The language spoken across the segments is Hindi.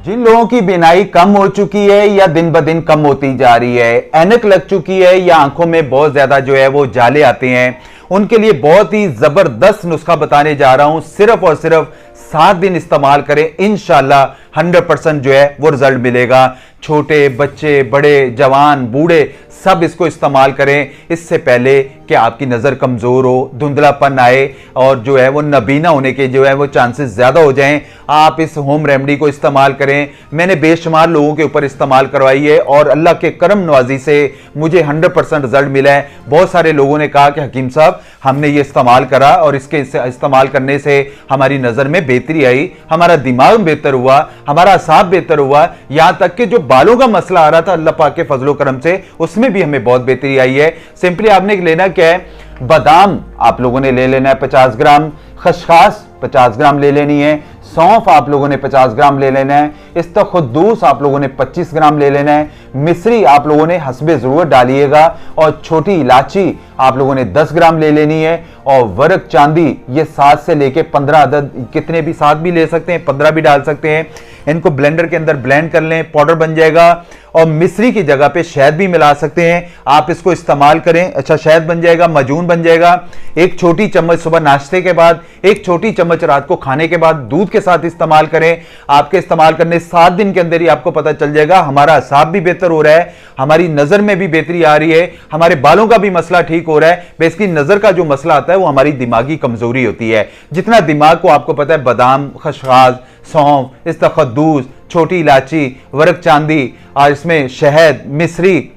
जिन लोगों की बीनाई कम हो चुकी है या दिन ब दिन कम होती जा रही है, ऐनक लग चुकी है या आंखों में बहुत ज्यादा जो है वो जाले आते हैं, उनके लिए बहुत ही जबरदस्त नुस्खा बताने जा रहा हूं। सिर्फ और सिर्फ 7 दिन इस्तेमाल करें, इंशाल्लाह 100% जो है वो रिजल्ट मिलेगा। छोटे बच्चे, बड़े, जवान, बूढ़े सब इसको इस्तेमाल करें। इससे पहले कि आपकी नज़र कमज़ोर हो, धुंधलापन आए और जो है वो नबीना होने के जो है वो चांसेस ज़्यादा हो जाएं, आप इस होम रेमेडी को इस्तेमाल करें। मैंने बेशुमार लोगों के ऊपर इस्तेमाल करवाई है और अल्लाह के करम नवाजी से मुझे 100% रिजल्ट मिला है। बहुत सारे लोगों ने कहा कि हकीम साहब हमने ये इस्तेमाल करा और इसके इस्तेमाल करने से हमारी नज़र में बेहतरी आई, हमारा दिमाग बेहतर हुआ, हमारा असाब बेहतर हुआ, यहां तक कि जो बालों का मसला आ रहा था अल्लाह पाक के फजलो करम से उसमें भी हमें बहुत बेहतरी आई है। सिंपली आपने लेना क्या है, बादाम आप लोगों ने ले लेना है 50 ग्राम, खसखस 50 ग्राम ले लेनी है, सौंफ आप लोगों ने 50 ग्राम ले लेना है, इस्तखुद्दूस आप लोगों ने 25 ग्राम ले लेना है, मिश्री आप लोगों ने हस्बे जरूरत डालिएगा और छोटी इलायची आप लोगों ने 10 ग्राम ले लेनी है और वर्क चांदी ये 7 से लेके 15 अदद, कितने भी 7 भी ले सकते हैं, 15 भी डाल सकते हैं। इनको ब्लेंडर के अंदर ब्लेंड कर लें, पाउडर बन जाएगा और मिश्री की जगह पे शहद भी मिला सकते हैं, आप इसको इस्तेमाल करें। अच्छा शहद बन जाएगा, मजून बन जाएगा। एक छोटी चम्मच सुबह नाश्ते के बाद, एक छोटी चम्मच रात को खाने के बाद दूध के साथ इस्तेमाल करें। आपके इस्तेमाल करने 7 दिन के अंदर ही आपको पता चल जाएगा हमारा असाब भी बेहतर हो रहा है, हमारी नजर में भी बेहतरी आ रही है, हमारे बालों का भी मसला ठीक हो रहा है। बेसिकली नजर का जो मसला आता है वो हमारी दिमागी कमजोरी होती है। जितना दिमाग को आपको पता है बादाम, खसखस, सौंफ, इस्तखुद्दूस, छोटी इलायची, वर्क चांदी और इसमें शहद, मिश्री,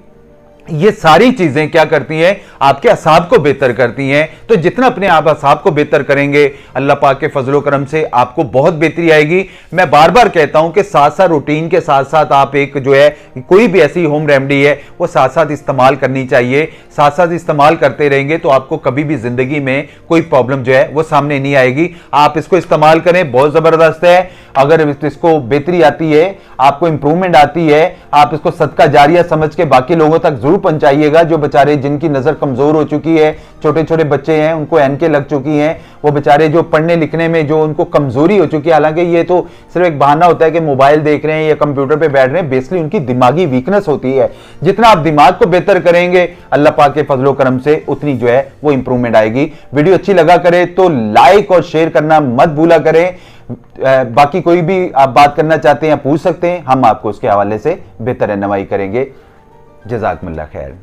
ये सारी चीजें क्या करती हैं, आपके असाब को बेहतर करती हैं। तो जितना अपने आप असाब को बेहतर करेंगे अल्लाह पाक के फजलो करम से आपको बहुत बेहतरी आएगी। मैं बार बार कहता हूं कि साथ साथ रूटीन के साथ साथ आप एक जो है कोई भी ऐसी होम रेमेडी है वो साथ साथ इस्तेमाल करनी चाहिए। साथ साथ इस्तेमाल करते रहेंगे तो आपको कभी भी जिंदगी में कोई प्रॉब्लम जो है वो सामने नहीं आएगी। आप इसको इस्तेमाल करें, बहुत जबरदस्त है। अगर इसको बेहतरी आती है, आपको इंप्रूवमेंट आती है, आप इसको सदका जारिया समझ के बाकी लोगों तक जरूर पहुंचाइएगा। जो बेचारे जिनकी नजर कमजोर हो चुकी है, छोटे छोटे बच्चे हैं, उनको एनके लग चुकी हैं, वो बेचारे जो पढ़ने लिखने में जो उनको कमजोरी हो चुकी है, हालांकि ये तो सिर्फ एक बहाना होता है कि मोबाइल देख रहे हैं या कंप्यूटर पे बैठ रहे हैं, बेसिकली उनकी दिमागी वीकनेस होती है। जितना आप दिमाग को बेहतर करेंगे अल्लाह पाक के फजलो करम से उतनी जो है वो इंप्रूवमेंट आएगी। वीडियो अच्छी लगा करे तो लाइक और शेयर करना मत भूला करें। बाकी कोई भी आप बात करना चाहते हैं पूछ सकते हैं, हम आपको उसके हवाले से बेहतर रहनुमाई करेंगे। जज़ाकमुल्लाह खैर।